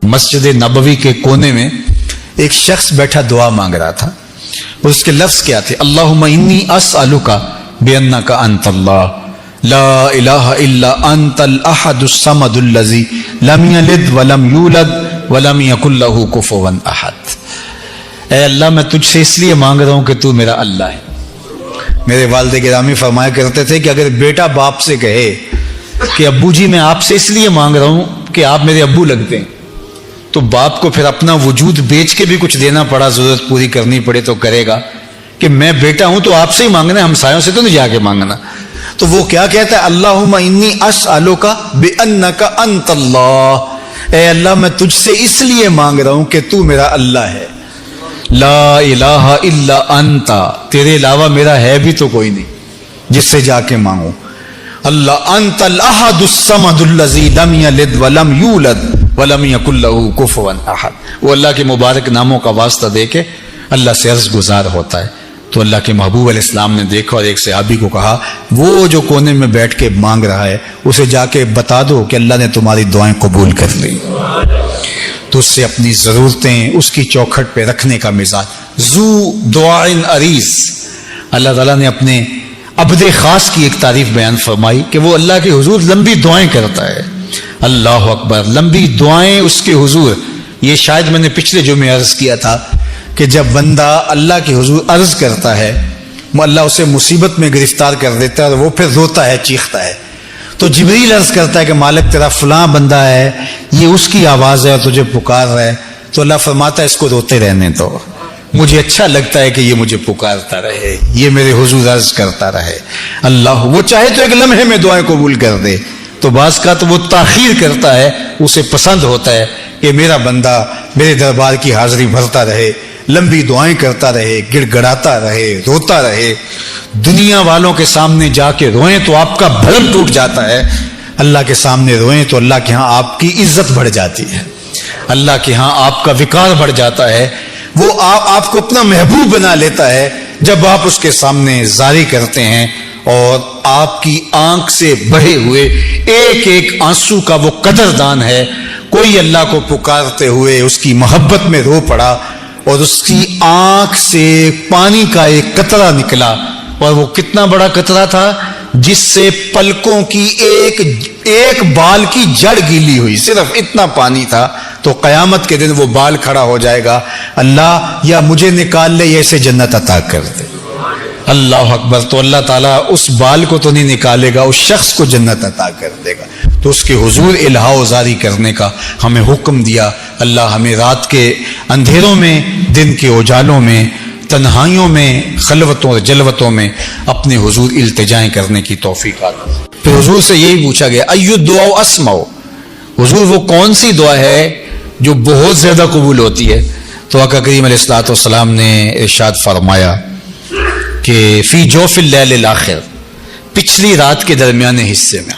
مسجد نبوی کے کونے میں ایک شخص بیٹھا دعا مانگ رہا تھا. اس کے لفظ کیا تھے؟ اللہم انی اسألک بانک انت اللہ لا الہ الا انت الاحد الصمد الذی لم یلد ولم یولد ولم یکن لہ کفوا احد. اے اللہ میں تجھ سے اس لیے مانگ رہا ہوں کہ تو میرا اللہ ہے. میرے والد گرامی فرمایا کرتے تھے کہ اگر بیٹا باپ سے کہے کہ ابو جی میں آپ سے اس لیے مانگ رہا ہوں کہ آپ میرے ابو لگتے ہیں، تو باپ کو پھر اپنا وجود بیچ کے بھی کچھ دینا پڑا، ضرورت پوری کرنی پڑے تو کرے گا کہ میں بیٹا ہوں تو آپ سے ہی مانگنا ہے، ہمسایوں سے تو نہیں جا کے مانگنا. تو وہ کیا کہتا ہے؟ اللہم انی اسألک بانک انت اللہ، اے اللہ میں تجھ سے اس لیے مانگ رہا ہوں کہ تو میرا اللہ ہے. لا الہ الا انت، تیرے علاوہ میرا ہے بھی تو کوئی نہیں جس سے جا کے مانگوں. اللہ انت الاحد الصمد الذی لم یلد ولم یولد ولم یکن لہ کفوا احد. وہ اللہ کے مبارک ناموں کا واسطہ دے کے اللہ سے عرض گزار ہوتا ہے. تو اللہ کے محبوب علیہ السلام نے دیکھا اور ایک صحابی کو کہا وہ جو کونے میں بیٹھ کے مانگ رہا ہے اسے جا کے بتا دو کہ اللہ نے تمہاری دعائیں قبول کر لی. تو اس سے اپنی ضرورتیں اس کی چوکھٹ پہ رکھنے کا مزاج. ذو دعائن عریض. اللہ تعالیٰ نے اپنے عبد خاص کی ایک تعریف بیان فرمائی کہ وہ اللہ کے حضور لمبی دعائیں کرتا ہے. اللہ اکبر، لمبی دعائیں اس کے حضور. یہ شاید میں نے پچھلے جمعے عرض کیا تھا کہ جب بندہ اللہ کے حضور عرض کرتا ہے اللہ اسے مصیبت میں گرفتار کر دیتا ہے اور وہ پھر روتا ہے، چیختا ہے. تو جبریل عرض کرتا ہے کہ مالک تیرا فلاں بندہ ہے، یہ اس کی آواز ہے اور تجھے پکار رہا ہے. تو اللہ فرماتا ہے اس کو روتے رہنے دو، مجھے اچھا لگتا ہے کہ یہ مجھے پکارتا رہے، یہ میرے حضور عرض کرتا رہے. اللہ وہ چاہے تو ایک لمحے میں دعائیں قبول کر دے، تو بعض کا تو وہ تاخیر کرتا ہے، اسے پسند ہوتا ہے کہ میرا بندہ میرے دربار کی حاضری بھرتا رہے، لمبی دعائیں کرتا رہے، گڑ گڑاتا رہے، روتا رہے. دنیا والوں کے سامنے جا کے روئیں تو آپ کا بھرم ٹوٹ جاتا ہے، اللہ کے سامنے روئیں تو اللہ کے ہاں آپ کی عزت بڑھ جاتی ہے، اللہ کے ہاں آپ کا وقار بڑھ جاتا ہے. وہ آپ کو اپنا محبوب بنا لیتا ہے جب آپ اس کے سامنے زاری کرتے ہیں اور آپ کی آنکھ سے بہے ہوئے ایک ایک آنسو کا وہ قدردان ہے. کوئی اللہ کو پکارتے ہوئے اس کی محبت میں رو پڑا اور اس کی آنکھ سے پانی کا ایک قطرہ نکلا، اور وہ کتنا بڑا قطرہ تھا جس سے پلکوں کی ایک بال کی جڑ گیلی ہوئی، صرف اتنا پانی تھا. تو قیامت کے دن وہ بال کھڑا ہو جائے گا، اللہ یا مجھے نکال لے یا اسے جنت عطا کر دے. اللہ اکبر. تو اللہ تعالیٰ اس بال کو تو نہیں نکالے گا، اس شخص کو جنت عطا کر دے گا. تو اس کے حضور الہا و زاری کرنے کا ہمیں حکم دیا. اللہ ہمیں رات کے اندھیروں میں، دن کے اجالوں میں، تنہائیوں میں، خلوتوں اور جلوتوں میں اپنے حضور التجائیں کرنے کی توفیق عطا. پھر حضور سے یہی پوچھا گیا ایو دعا اسمع، حضور وہ کون سی دعا ہے جو بہت زیادہ قبول ہوتی ہے؟ تو آقا کریم علیہ الصلوۃ والسلام نے ارشاد فرمایا کہ فی جوف اللیل الاخر، پچھلی رات کے درمیانے حصے میں،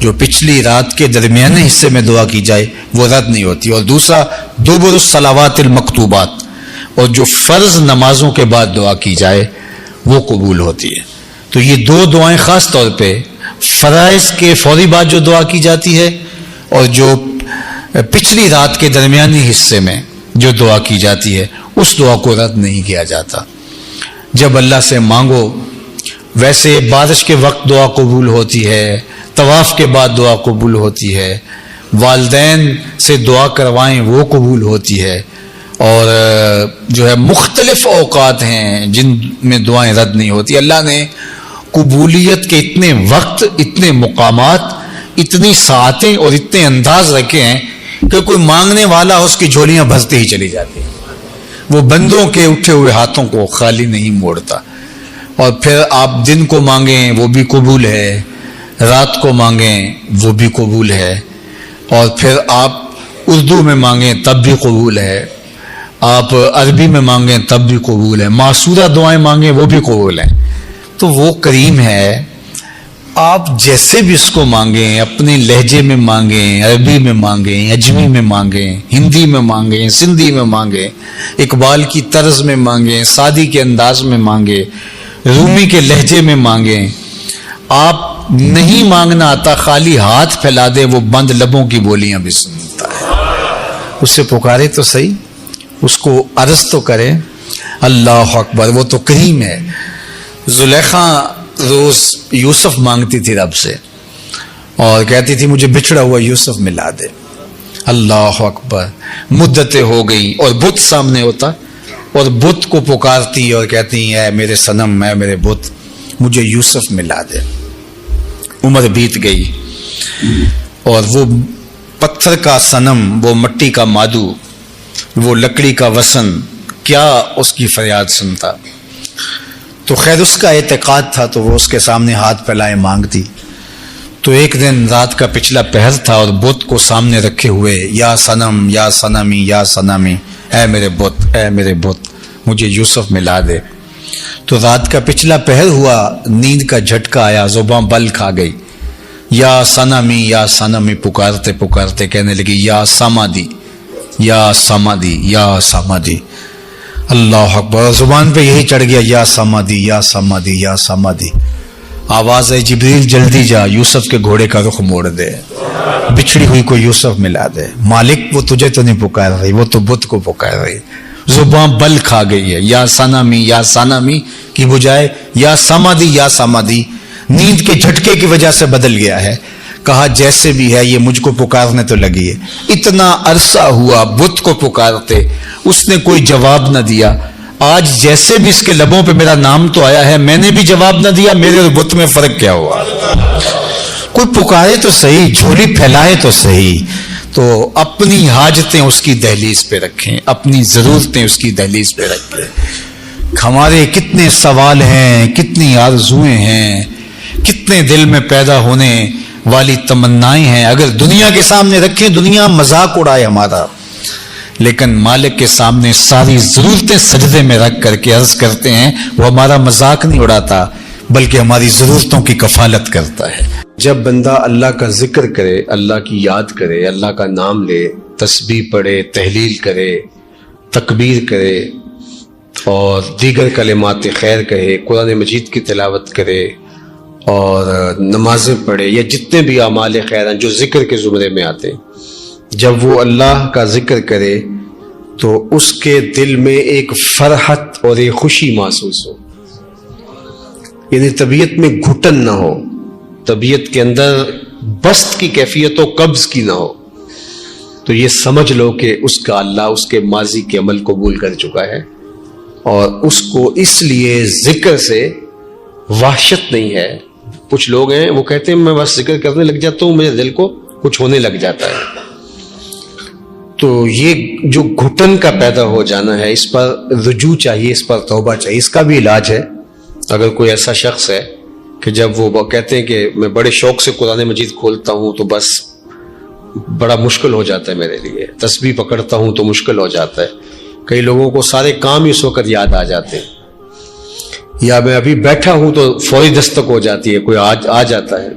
جو پچھلی رات کے درمیانے حصے میں دعا کی جائے وہ رد نہیں ہوتی. اور دوسرا دبر الصلوات المکتوبات، اور جو فرض نمازوں کے بعد دعا کی جائے وہ قبول ہوتی ہے. تو یہ دو دعائیں خاص طور پہ فرائض کے فوری بعد جو دعا کی جاتی ہے اور جو پچھلی رات کے درمیانی حصے میں جو دعا کی جاتی ہے اس دعا کو رد نہیں کیا جاتا. جب اللہ سے مانگو، ویسے بارش کے وقت دعا قبول ہوتی ہے، طواف کے بعد دعا قبول ہوتی ہے، والدین سے دعا کروائیں وہ قبول ہوتی ہے، اور جو ہے مختلف اوقات ہیں جن میں دعائیں رد نہیں ہوتی. اللہ نے قبولیت کے اتنے وقت، اتنے مقامات، اتنی ساعتیں اور اتنے انداز رکھے ہیں کہ کوئی مانگنے والا اس کی جھولیاں بھرتے ہی چلی جاتی ہیں. وہ بندوں کے اٹھے ہوئے ہاتھوں کو خالی نہیں موڑتا. اور پھر آپ دن کو مانگیں وہ بھی قبول ہے، رات کو مانگیں وہ بھی قبول ہے، اور پھر آپ اردو میں مانگیں تب بھی قبول ہے، آپ عربی میں مانگیں تب بھی قبول ہے، معصورہ دعائیں مانگیں وہ بھی قبول ہیں. تو وہ کریم ہے، آپ جیسے بھی اس کو مانگیں، اپنے لہجے میں مانگیں، عربی میں مانگیں، اجمی میں مانگیں، ہندی میں مانگیں، سندھی میں مانگیں، اقبال کی طرز میں مانگیں، سعدی کے انداز میں مانگیں، رومی کے لہجے میں مانگیں. آپ نہیں مانگنا آتا، خالی ہاتھ پھیلا دیں، وہ بند لبوں کی بولیاں بھی سنتا ہے. اسے پکارے تو صحیح، اس کو عرض تو کرے۔ اللہ اکبر، وہ تو کریم ہے۔ زلیخا روز یوسف مانگتی تھی رب سے اور کہتی تھی مجھے بچھڑا ہوا یوسف ملا دے۔ اللہ اکبر، مدتیں ہو گئی اور بت سامنے ہوتا اور بت کو پکارتی اور کہتی اے میرے صنم، اے میرے بت، مجھے یوسف ملا دے۔ عمر بیت گئی اور وہ پتھر کا صنم، وہ مٹی کا مادو، وہ لکڑی کا وسن کیا اس کی فریاد سنتا۔ تو خیر اس کا اعتقاد تھا تو وہ اس کے سامنے ہاتھ پھیلائے مانگتی۔ تو ایک دن رات کا پچھلا پہر تھا اور بت کو سامنے رکھے ہوئے یا صنم یا صنمی یا صنمی، اے میرے بت، اے میرے بت، مجھے یوسف ملا دے۔ تو رات کا پچھلا پہر ہوا، نیند کا جھٹکا آیا، زباں بل کھا گئی، یا صنمی پکارتے پکارتے کہنے لگی یا سمادی، یا سمادی، یا سمادی۔ اللہ اکبر، زبان پہ یہی چڑھ گیا یا سمادی، یا سمادی، یا سمادی۔ آواز ہے جبریل جلدی جا، یوسف کے گھوڑے کا رخ موڑ دے، بچھڑی ہوئی کو یوسف ملا دے۔ مالک وہ تجھے تو نہیں پکار رہی، وہ تو بت کو پکار رہی۔ زباں بل کھا گئی ہے، یا سانامی کی بجائے یا سمادی، نیند کے جھٹکے کی وجہ سے بدل گیا ہے۔ کہا جیسے بھی ہے یہ مجھ کو پکارنے تو لگی ہے۔ اتنا عرصہ ہوا بت کو پکارتے، اس نے کوئی جواب نہ دیا۔ آج جیسے بھی اس کے لبوں پہ میرا نام تو آیا ہے، میں نے بھی جواب نہ دیا، میرے اور بت میں فرق کیا ہوا؟ کوئی پکارے تو صحیح، جھولی پھیلائے تو صحیح۔ تو اپنی حاجتیں اس کی دہلیز پہ رکھیں، اپنی ضرورتیں اس کی دہلیز پہ رکھیں۔ ہمارے کتنے سوال ہیں، کتنی آرزوئیں ہیں، کتنے دل میں پیدا ہونے والی تمنائیں ہیں، اگر دنیا کے سامنے رکھیں دنیا مذاق اڑائے ہمارا، لیکن مالک کے سامنے ساری ضرورتیں سجدے میں رکھ کر کے عرض کرتے ہیں، وہ ہمارا مذاق نہیں اڑاتا بلکہ ہماری ضرورتوں کی کفالت کرتا ہے۔ جب بندہ اللہ کا ذکر کرے، اللہ کی یاد کرے، اللہ کا نام لے، تسبیح پڑھے، تحلیل کرے، تکبیر کرے اور دیگر کلمات خیر کہے، قرآن مجید کی تلاوت کرے اور نمازیں پڑھے یا جتنے بھی اعمال خیر ہیں جو ذکر کے زمرے میں آتے ہیں، جب وہ اللہ کا ذکر کرے تو اس کے دل میں ایک فرحت اور ایک خوشی محسوس ہو، یعنی طبیعت میں گھٹن نہ ہو، طبیعت کے اندر بست کی کیفیت و قبض کی نہ ہو، تو یہ سمجھ لو کہ اس کا اللہ اس کے ماضی کے عمل قبول کر چکا ہے اور اس کو اس لیے ذکر سے وحشت نہیں ہے۔ کچھ لوگ ہیں وہ کہتے ہیں میں بس ذکر کرنے لگ جاتا ہوں، میرے دل کو کچھ ہونے لگ جاتا ہے۔ تو یہ جو گھٹن کا پیدا ہو جانا ہے، اس پر رجوع چاہیے، اس پر توبہ چاہیے۔ اس کا بھی علاج ہے۔ اگر کوئی ایسا شخص ہے کہ جب وہ کہتے ہیں کہ میں بڑے شوق سے قرآن مجید کھولتا ہوں تو بس بڑا مشکل ہو جاتا ہے میرے لیے، تسبیح پکڑتا ہوں تو مشکل ہو جاتا ہے، کئی لوگوں کو سارے کام اس وقت یاد آ جاتے ہیں، یا میں ابھی بیٹھا ہوں تو فوری دستک ہو جاتی ہے، کوئی آ جاتا ہے،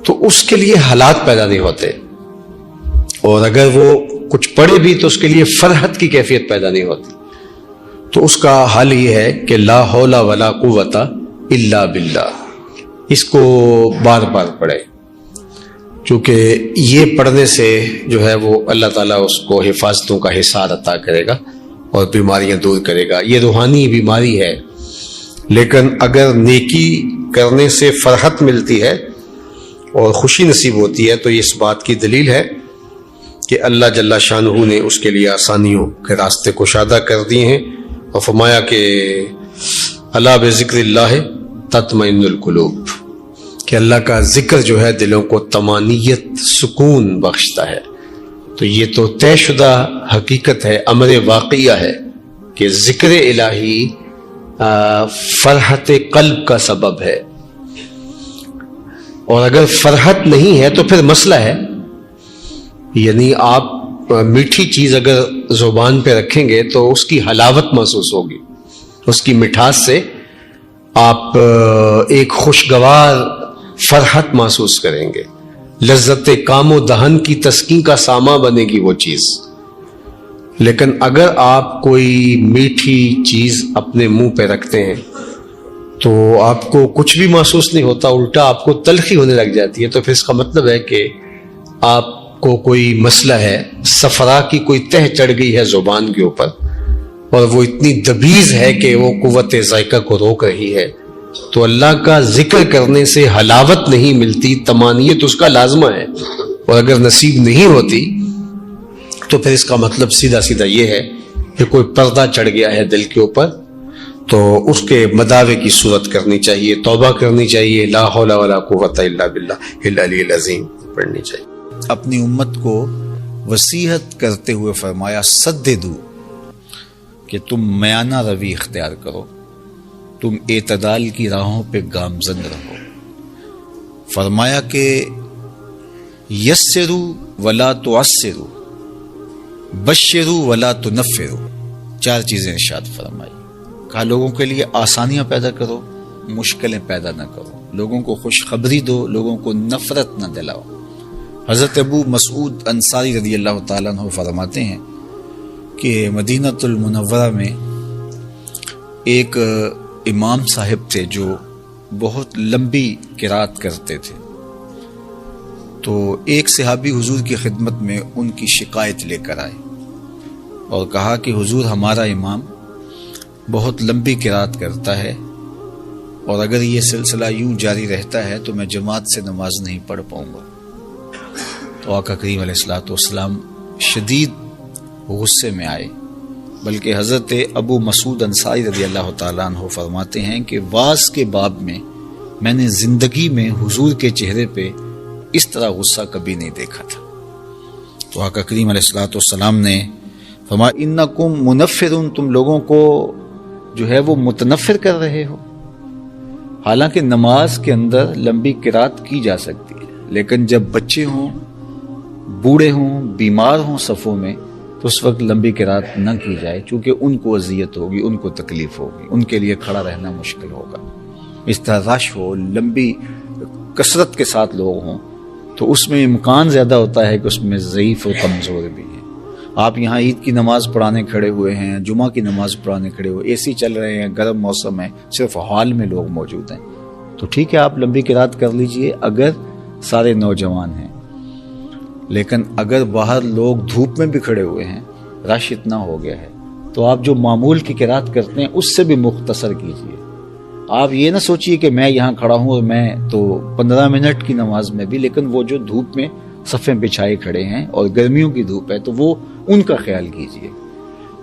تو اس کے لیے حالات پیدا نہیں ہوتے، اور اگر وہ کچھ پڑھے بھی تو اس کے لیے فرحت کی کیفیت پیدا نہیں ہوتی۔ تو اس کا حل یہ ہے کہ لا حول ولا قوت الا باللہ، اس کو بار بار پڑھے، چونکہ یہ پڑھنے سے جو ہے وہ اللہ تعالیٰ اس کو حفاظتوں کا حصار عطا کرے گا اور بیماریاں دور کرے گا۔ یہ روحانی بیماری ہے، لیکن اگر نیکی کرنے سے فرحت ملتی ہے اور خوشی نصیب ہوتی ہے تو یہ اس بات کی دلیل ہے کہ اللہ جل شانہ نے اس کے لیے آسانیوں کے راستے کشادہ کر دیے ہیں، اور فرمایا کہ الا بذکر اللہ تطمئن القلوب، کہ اللہ کا ذکر جو ہے دلوں کو طمانینت، سکون بخشتا ہے۔ تو یہ تو طے شدہ حقیقت ہے، امر واقعہ ہے کہ ذکر الہی فرحت قلب کا سبب ہے، اور اگر فرحت نہیں ہے تو پھر مسئلہ ہے، یعنی آپ میٹھی چیز اگر زبان پہ رکھیں گے تو اس کی حلاوت محسوس ہوگی، اس کی مٹھاس سے آپ ایک خوشگوار فرحت محسوس کریں گے، لذت کام و دہن کی تسکین کا سامان بنے گی وہ چیز۔ لیکن اگر آپ کوئی میٹھی چیز اپنے منہ پہ رکھتے ہیں تو آپ کو کچھ بھی محسوس نہیں ہوتا، الٹا آپ کو تلخی ہونے لگ جاتی ہے، تو پھر اس کا مطلب ہے کہ آپ کو کوئی مسئلہ ہے، صفرا کی کوئی تہ چڑھ گئی ہے زبان کے اوپر اور وہ اتنی دبیز ہے کہ وہ قوت ذائقہ کو روک رہی ہے، تو اللہ کا ذکر کرنے سے حلاوت نہیں ملتی، طمانینت اس کا لازمہ ہے، اور اگر نصیب نہیں ہوتی تو پھر اس کا مطلب سیدھا سیدھا یہ ہے کہ کوئی پردہ چڑھ گیا ہے دل کے اوپر، تو اس کے مداوے کی صورت کرنی چاہیے، توبہ کرنی چاہیے، لا حول ولا قوت الا باللہ العلی العظیم پڑھنی چاہیے۔ اپنی امت کو وصیحت کرتے ہوئے فرمایا سددو، کہ تم میانہ روی اختیار کرو، تم اعتدال کی راہوں پہ گامزن رہو۔ فرمایا کہ یسرو ولا تعسرو، بشرو ولا تنفرو، 4 چیزیں ارشاد فرمائی۔ کہا لوگوں کے لیے آسانیاں پیدا کرو، مشکلیں پیدا نہ کرو، لوگوں کو خوشخبری دو، لوگوں کو نفرت نہ دلاؤ۔ حضرت ابو مسعود انصاری رضی اللہ تعالیٰ عنہ فرماتے ہیں کہ مدینۃ المنورہ میں ایک امام صاحب تھے جو بہت لمبی قرات کرتے تھے، تو ایک صحابی حضور کی خدمت میں ان کی شکایت لے کر آئے اور کہا کہ حضور ہمارا امام بہت لمبی قرات کرتا ہے، اور اگر یہ سلسلہ یوں جاری رہتا ہے تو میں جماعت سے نماز نہیں پڑھ پاؤں گا۔ تو آقا کریم علیہ الصلوۃ والسلام شدید غصے میں آئے، بلکہ حضرت ابو مسعود انصاری رضی اللہ تعالیٰ عنہ فرماتے ہیں کہ واز کے باب میں نے زندگی میں حضور کے چہرے پہ اس طرح غصہ کبھی نہیں دیکھا تھا۔ تو آقا کریم علیہ الصلوۃ والسلام نے فرمایا انکم منفرون، تم لوگوں کو جو ہے وہ متنفر کر رہے ہو۔ حالانکہ نماز کے اندر لمبی قرات کی جا سکتی ہے، لیکن جب بچے ہوں، بوڑھے ہوں، بیمار ہوں صفوں میں، تو اس وقت لمبی قرات نہ کی جائے، چونکہ ان کو اذیت ہوگی، ان کو تکلیف ہوگی، ان کے لیے کھڑا رہنا مشکل ہوگا۔ اس طرح رش ہو، لمبی کثرت کے ساتھ لوگ ہوں، تو اس میں امکان زیادہ ہوتا ہے کہ اس میں ضعیف اور کمزور بھی ہیں۔ آپ یہاں عید کی نماز پڑھانے کھڑے ہوئے ہیں، جمعہ کی نماز پڑھانے کھڑے ہوئے، اے سی چل رہے ہیں، گرم موسم ہے، صرف ہال میں لوگ موجود ہیں، تو ٹھیک ہے آپ لمبی قرات کر لیجئے اگر سارے نوجوان ہیں، لیکن اگر باہر لوگ دھوپ میں بھی کھڑے ہوئے ہیں، رش اتنا ہو گیا ہے، تو آپ جو معمول کی قرات کرتے ہیں اس سے بھی مختصر کیجئے۔ آپ یہ نہ سوچئے کہ میں یہاں کھڑا ہوں اور میں تو 15 منٹ کی نماز میں بھی، لیکن وہ جو دھوپ میں صفیں بچھائے کھڑے ہیں اور گرمیوں کی دھوپ ہے تو وہ ان کا خیال کیجئے۔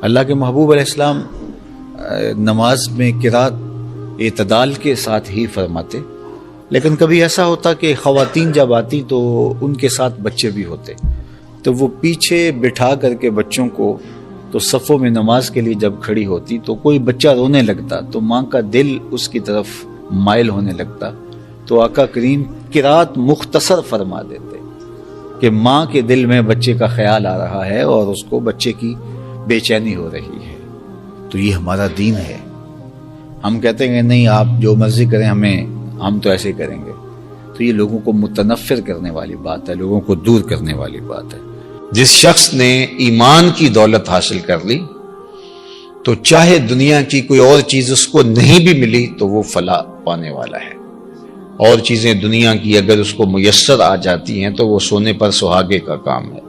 اللہ کے محبوب علیہ السلام نماز میں قرات اعتدال کے ساتھ ہی فرماتے، لیکن کبھی ایسا ہوتا کہ خواتین جب آتی تو ان کے ساتھ بچے بھی ہوتے، تو وہ پیچھے بٹھا کر کے بچوں کو، تو صفوں میں نماز کے لیے جب کھڑی ہوتی تو کوئی بچہ رونے لگتا تو ماں کا دل اس کی طرف مائل ہونے لگتا، تو آقا کریم قرات مختصر فرما دیتے کہ ماں کے دل میں بچے کا خیال آ رہا ہے اور اس کو بچے کی بے چینی ہو رہی ہے۔ تو یہ ہمارا دین ہے۔ ہم کہتے ہیں نہیں آپ جو مرضی کریں، ہم تو ایسے کریں گے، تو یہ لوگوں کو متنفر کرنے والی بات ہے، لوگوں کو دور کرنے والی بات ہے۔ جس شخص نے ایمان کی دولت حاصل کر لی تو چاہے دنیا کی کوئی اور چیز اس کو نہیں بھی ملی تو وہ فلاح پانے والا ہے۔ اور چیزیں دنیا کی اگر اس کو میسر آ جاتی ہیں تو وہ سونے پر سہاگے کا کام ہے،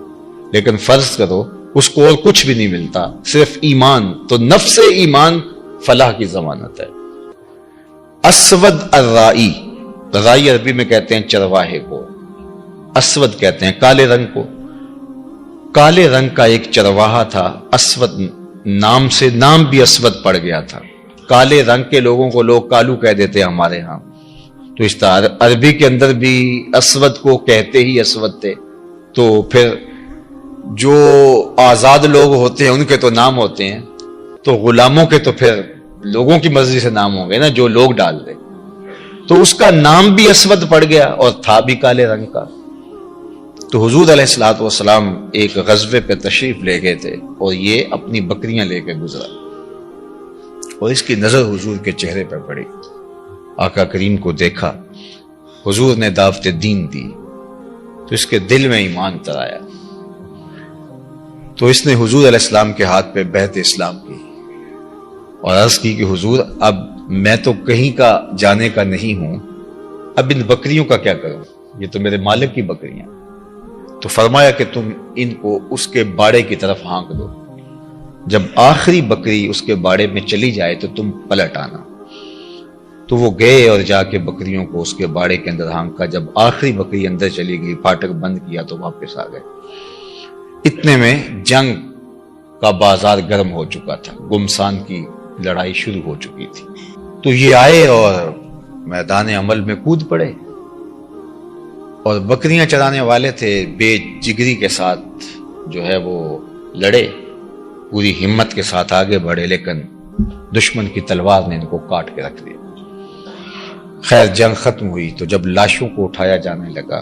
لیکن فرض کرو اس کو اور کچھ بھی نہیں ملتا، صرف ایمان، تو نفس ایمان فلاح کی ضمانت ہے۔ اسود الرائی، رائی عربی میں کہتے ہیں چرواہے کو، اسود کہتے ہیں کالے رنگ کو۔ کالے رنگ کا ایک چرواہا تھا، اسود نام سے، نام بھی اسود پڑ گیا تھا۔ کالے رنگ کے لوگوں کو لوگ کالو کہہ دیتے ہیں ہمارے ہاں، تو اس طرح عربی کے اندر بھی اسود کو کہتے ہی اسود تھے۔ تو پھر جو آزاد لوگ ہوتے ہیں ان کے تو نام ہوتے ہیں، تو غلاموں کے تو پھر لوگوں کی مرضی سے نام ہوں گے نا، جو لوگ ڈال دیں۔ تو اس کا نام بھی اسود پڑ گیا اور تھا بھی کالے رنگ کا۔ تو حضور علیہ الصلوۃ والسلام ایک غزوے پہ تشریف لے گئے تھے اور یہ اپنی بکریاں لے کے گزرا، اور اس کی نظر حضور کے چہرے پر پڑی۔ آقا کریم کو دیکھا، حضور نے دعوت دین دی تو اس کے دل میں ایمان اتر آیا، تو اس نے حضور علیہ السلام کے ہاتھ پہ بیعت اسلام کی اور عرض کی کہ حضور اب میں تو کہیں کا جانے کا نہیں ہوں، اب ان بکریوں کا کیا کروں، یہ تو میرے مالک کی بکریاں۔ تو فرمایا کہ تم ان کو اس کے باڑے کی طرف ہانک دو، جب آخری بکری اس کے باڑے میں چلی جائے تو تم پلٹ آنا۔ تو وہ گئے اور جا کے بکریوں کو اس کے باڑے کے اندر ہانکا، جب آخری بکری اندر چلی گئی، پھاٹک بند کیا تو واپس آ گئے۔ اتنے میں جنگ کا بازار گرم ہو چکا تھا، گمسان کی لڑائی شروع ہو چکی تھی۔ تو یہ آئے اور میدان عمل میں کود پڑے، اور بکریاں چرانے والے تھے، بے جگری کے ساتھ جو ہے وہ لڑے، پوری ہمت کے ساتھ آگے بڑھے، لیکن دشمن کی تلوار نے ان کو کاٹ کے رکھ دیا۔ خیر جنگ ختم ہوئی تو جب لاشوں کو اٹھایا جانے لگا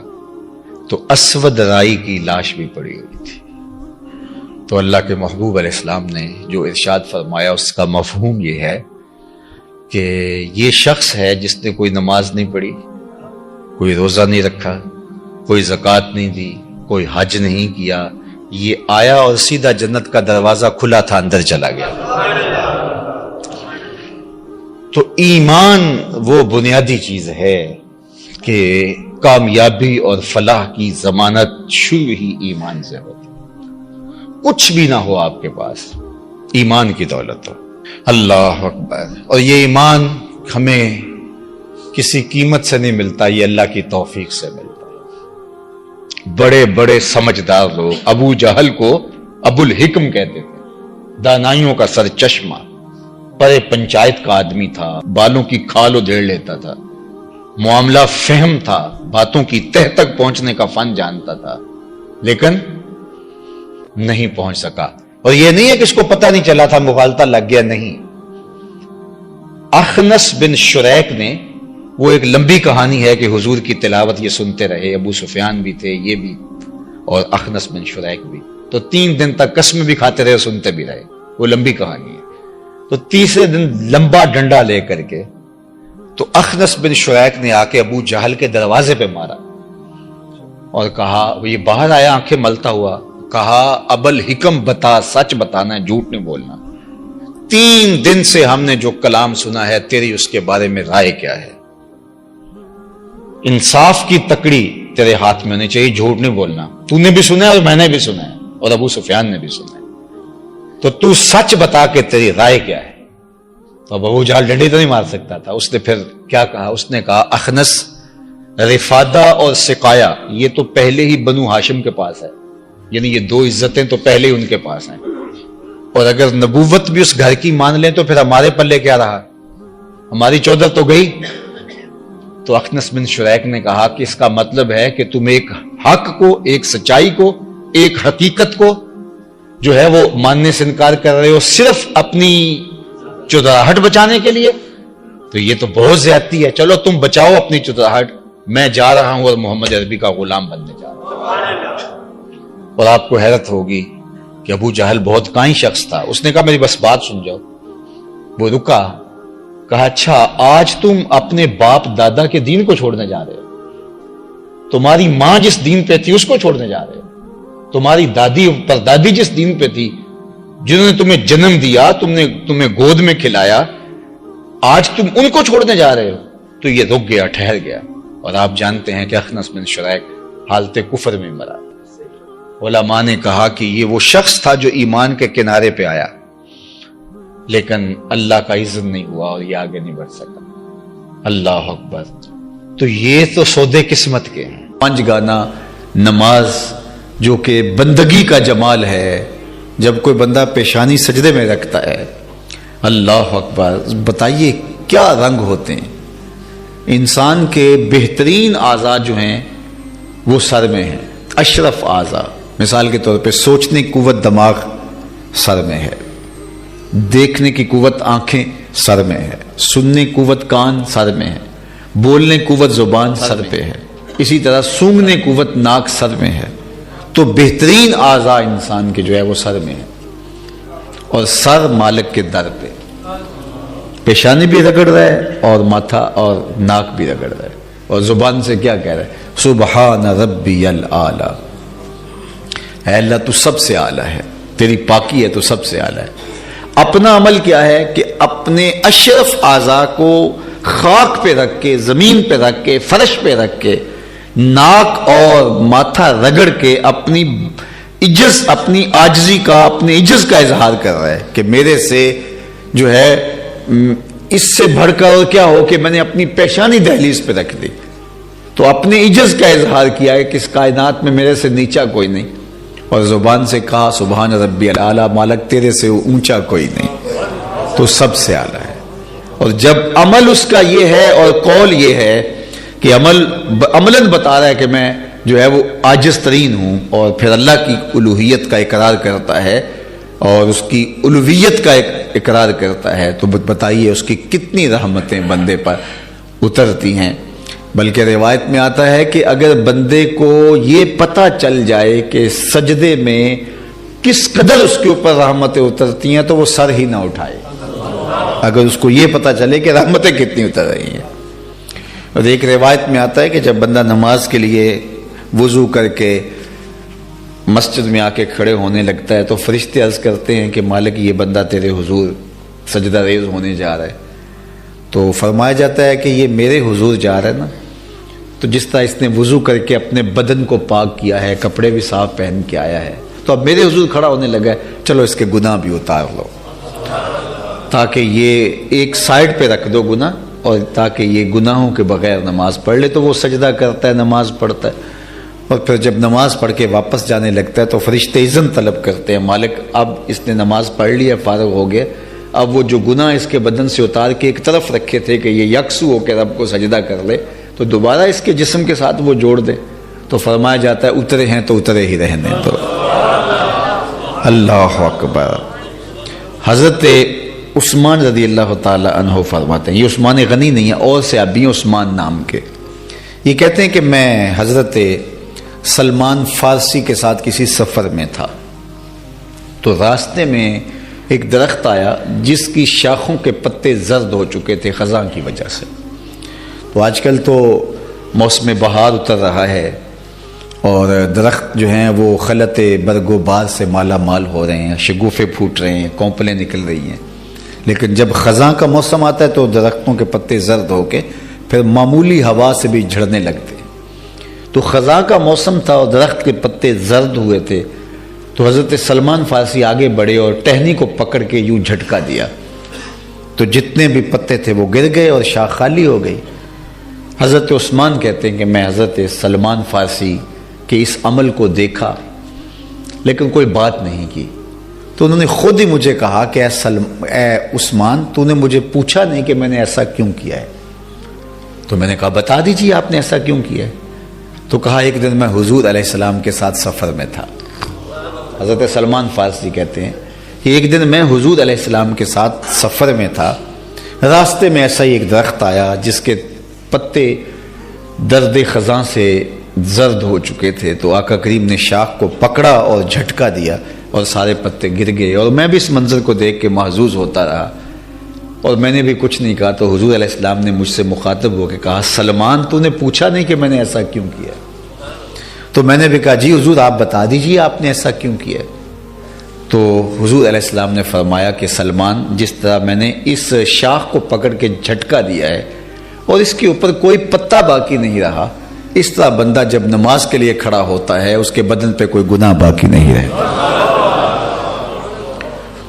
تو اسود رائی کی لاش بھی پڑی ہوئی تھی۔ تو اللہ کے محبوب علیہ السلام نے جو ارشاد فرمایا اس کا مفہوم یہ ہے کہ یہ شخص ہے جس نے کوئی نماز نہیں پڑھی، کوئی روزہ نہیں رکھا، کوئی زکوٰۃ نہیں دی، کوئی حج نہیں کیا، یہ آیا اور سیدھا جنت کا دروازہ کھلا تھا، اندر چلا گیا۔ تو ایمان وہ بنیادی چیز ہے کہ کامیابی اور فلاح کی ضمانت شروع ہی ایمان سے ہوتی۔ کچھ بھی نہ ہو آپ کے پاس، ایمان کی دولت ہو۔ اللہ اکبر۔ اور یہ ایمان ہمیں کسی قیمت سے نہیں ملتا، یہ اللہ کی توفیق سے ملتا ہے۔ بڑے بڑے سمجھدار لوگ، ابو جہل کو ابو الحکم کہتے تھے، دانائیوں کا سر چشمہ، بڑے پنچایت کا آدمی تھا، بالوں کی کھال ادھیڑ لیتا تھا، معاملہ فہم تھا، باتوں کی تہ تک پہنچنے کا فن جانتا تھا، لیکن نہیں پہنچ سکا۔ اور یہ نہیں ہے کہ اس کو پتہ نہیں چلا تھا، مغالطہ لگ گیا، نہیں۔ اخنس بن شریک نے، وہ ایک لمبی کہانی ہے کہ حضور کی تلاوت یہ سنتے رہے، ابو سفیان بھی تھے، یہ بھی، اور اخنس بن شریک بھی، تو 3 دن تک قسم بھی کھاتے رہے، سنتے بھی رہے، وہ لمبی کہانی ہے۔ تو تیسرے دن لمبا ڈنڈا لے کر کے تو اخنس بن شریک نے آ کے ابو جہل کے دروازے پہ مارا اور کہا، وہ یہ باہر آیا آنکھیں ملتا ہوا، کہا ابو الحکم بتا، سچ بتانا ہے، جھوٹ نہیں بولنا، 3 دن سے ہم نے جو کلام سنا ہے تیری اس کے بارے میں رائے کیا ہے؟ انصاف کی تکڑی تیرے ہاتھ میں ہونی چاہیے، جھوٹ نہیں بولنا، تو نے بھی سنا ہے اور میں نے بھی سنا ہے اور ابو سفیان نے بھی سنا ہے، تو سچ بتا کہ تیری رائے کیا ہے۔ تو ابو جہل ڈنڈی تو نہیں مار سکتا تھا، اس نے پھر کیا کہا؟ اس نے کہا اخنس، رفادہ اور سقایا یہ تو پہلے ہی بنو ہاشم کے پاس ہے، یعنی یہ 2 عزتیں تو پہلے ہی ان کے پاس ہیں، اور اگر نبوت بھی اس گھر کی مان لیں تو پھر ہمارے پلے کیا رہا؟ ہماری چودر تو گئی۔ تو اخنس بن شریک نے کہا کہ اس کا مطلب ہے کہ تم ایک حق کو، ایک سچائی کو، ایک حقیقت کو جو ہے وہ ماننے سے انکار کر رہے ہو صرف اپنی چودراہٹ بچانے کے لیے، تو یہ تو بہت زیادتی ہے، چلو تم بچاؤ اپنی چودراہٹ، میں جا رہا ہوں اور محمد عربی کا غلام بننے جا رہا ہوں۔ اور آپ کو حیرت ہوگی کہ ابو جہل بہت کائن شخص تھا، اس نے کہا میری بس بات سن جاؤ۔ وہ رکا، کہا اچھا آج تم اپنے باپ دادا کے دین کو چھوڑنے جا رہے ہو، تمہاری ماں جس دین پہ تھی اس کو چھوڑنے جا رہے ہو، تمہاری دادی پردادی جس دین پہ تھی، جنہوں نے تمہیں جنم دیا، تمہیں گود میں کھلایا، آج تم ان کو چھوڑنے جا رہے ہو۔ تو یہ رک گیا، ٹھہر گیا، اور آپ جانتے ہیں کہ اخنس بن شریک حالت کفر میں مرا۔ علماء نے کہا کہ یہ وہ شخص تھا جو ایمان کے کنارے پہ آیا، لیکن اللہ کا اذن نہیں ہوا اور یہ آگے نہیں بڑھ سکا۔ اللہ اکبر۔ تو یہ تو سودے قسمت کے ہیں۔ 5 گانا نماز جو کہ بندگی کا جمال ہے، جب کوئی بندہ پیشانی سجدے میں رکھتا ہے، اللہ اکبر، بتائیے کیا رنگ ہوتے ہیں۔ انسان کے بہترین اعضاء جو ہیں وہ سر میں ہیں، اشرف اعضاء، مثال کے طور پہ سوچنے کی قوت دماغ سر میں ہے، دیکھنے کی قوت آنکھیں سر میں ہے، سننے کی قوت کان سر میں ہے، بولنے کی قوت زبان سر پہ ہے، اسی طرح سونگنے کی قوت ناک سر میں ہے۔ تو بہترین اعضاء انسان کے جو ہے وہ سر میں ہے، اور سر مالک کے در پہ، پیشانی بھی رگڑ رہا ہے اور ماتھا اور ناک بھی رگڑ رہا ہے، اور زبان سے کیا کہہ رہا ہے؟ سبحان ربی الاعلی، اے اللہ تو سب سے اعلیٰ ہے، تیری پاکی ہے تو سب سے اعلیٰ ہے۔ اپنا عمل کیا ہے کہ اپنے اشرف اعضاء کو خاک پہ رکھ کے، زمین پہ رکھ کے، فرش پہ رکھ کے ناک اور ماتھا رگڑ کے اپنی عجز، اپنی عاجزی کا، اپنے عجز کا اظہار کر رہا ہے کہ میرے سے جو ہے اس سے بڑھ کر اور کیا ہو کہ میں نے اپنی پیشانی دہلیز پہ رکھ دی. تو اپنے عجز کا اظہار کیا ہے کہ اس کائنات میں میرے سے نیچا کوئی نہیں، اور زبان سے کہا سبحان ربی الاعلی، مالک تیرے سے اونچا کوئی نہیں، تو سب سے اعلیٰ ہے. اور جب عمل اس کا یہ ہے اور قول یہ ہے کہ عملاً بتا رہا ہے کہ میں جو ہے وہ عاجز ترین ہوں، اور پھر اللہ کی الوہیت کا اقرار کرتا ہے اور اس کی الوہیت کا اقرار کرتا ہے، تو بتائیے اس کی کتنی رحمتیں بندے پر اترتی ہیں. بلکہ روایت میں آتا ہے کہ اگر بندے کو یہ پتہ چل جائے کہ سجدے میں کس قدر اس کے اوپر رحمتیں اترتی ہیں تو وہ سر ہی نہ اٹھائے، اگر اس کو یہ پتہ چلے کہ رحمتیں کتنی اتر رہی ہیں. اور ایک روایت میں آتا ہے کہ جب بندہ نماز کے لیے وضو کر کے مسجد میں آ کے کھڑے ہونے لگتا ہے تو فرشتے عرض کرتے ہیں کہ مالک یہ بندہ تیرے حضور سجدہ ریز ہونے جا رہا ہے. تو فرمایا جاتا ہے کہ یہ میرے حضور جا رہا ہے نا، تو جس طرح اس نے وضو کر کے اپنے بدن کو پاک کیا ہے، کپڑے بھی صاف پہن کے آیا ہے، تو اب میرے حضور کھڑا ہونے لگا ہے، چلو اس کے گناہ بھی اتار لو، تاکہ یہ ایک سائڈ پہ رکھ دو گناہ، اور تاکہ یہ گناہوں کے بغیر نماز پڑھ لے. تو وہ سجدہ کرتا ہے، نماز پڑھتا ہے، اور پھر جب نماز پڑھ کے واپس جانے لگتا ہے تو فرشتے اذن طلب کرتے ہیں، مالک اب اس نے نماز پڑھ لی ہے، فارغ ہو گیا، اب وہ جو گناہ اس کے بدن سے اتار کے ایک طرف رکھے تھے کہ یہ یکسو ہو کے رب کو سجدہ کر لے، تو دوبارہ اس کے جسم کے ساتھ وہ جوڑ دے. تو فرمایا جاتا ہے اترے ہیں تو اترے ہی رہنے دو. اللہ اکبر. حضرت عثمان رضی اللہ تعالی عنہ فرماتے ہیں، یہ عثمان غنی نہیں ہے، اور صحابی عثمان نام کے، یہ کہتے ہیں کہ میں حضرت سلمان فارسی کے ساتھ کسی سفر میں تھا، تو راستے میں ایک درخت آیا جس کی شاخوں کے پتے زرد ہو چکے تھے خزاں کی وجہ سے. تو آج کل تو موسم بہار اتر رہا ہے اور درخت جو ہیں وہ خلط برگ و بار سے مالا مال ہو رہے ہیں، شگوفے پھوٹ رہے ہیں، کونپلیں نکل رہی ہیں. لیکن جب خزاں کا موسم آتا ہے تو درختوں کے پتے زرد ہو کے پھر معمولی ہوا سے بھی جھڑنے لگتے. تو خزاں کا موسم تھا اور درخت کے پتے زرد ہوئے تھے، تو حضرت سلمان فارسی آگے بڑھے اور ٹہنی کو پکڑ کے یوں جھٹکا دیا، تو جتنے بھی پتے تھے وہ گر گئے اور شاخ خالی ہو گئی. حضرت عثمان کہتے ہیں کہ میں حضرت سلمان فارسی کے اس عمل کو دیکھا لیکن کوئی بات نہیں کی. تو انہوں نے خود ہی مجھے کہا کہ اے عثمان، تو نے مجھے پوچھا نہیں کہ میں نے ایسا کیوں کیا ہے. تو میں نے کہا بتا دیجیے آپ نے ایسا کیوں کیا ہے. تو کہا ایک دن میں حضور علیہ السلام کے ساتھ سفر میں تھا. حضرت سلمان فارسی کہتے ہیں کہ ایک دن میں حضور علیہ السلام کے ساتھ سفر میں تھا، راستے میں ایسا ہی ایک درخت آیا جس کے پتے درد خزاں سے زرد ہو چکے تھے. تو آقا کریم نے شاخ کو پکڑا اور جھٹکا دیا اور سارے پتے گر گئے، اور میں بھی اس منظر کو دیکھ کے محظوظ ہوتا رہا اور میں نے بھی کچھ نہیں کہا. تو حضور علیہ السلام نے مجھ سے مخاطب ہو کے کہا سلمان، تو نے پوچھا نہیں کہ میں نے ایسا کیوں کیا. تو میں نے بھی کہا جی حضور آپ بتا دیجیے آپ نے ایسا کیوں کیا. تو حضور علیہ السلام نے فرمایا کہ سلمان، جس طرح میں نے اس شاخ کو پکڑ کے جھٹکا دیا ہے اور اس کے اوپر کوئی پتا باقی نہیں رہا، اس طرح بندہ جب نماز کے لیے کھڑا ہوتا ہے اس کے بدن پہ کوئی گناہ باقی نہیں رہتا.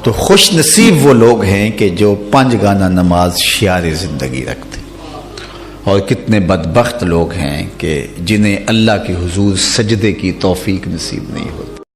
تو خوش نصیب وہ لوگ ہیں کہ جو 5 گانا نماز شعار زندگی رکھتے، اور کتنے بدبخت لوگ ہیں کہ جنہیں اللہ کے حضور سجدے کی توفیق نصیب نہیں ہوتی.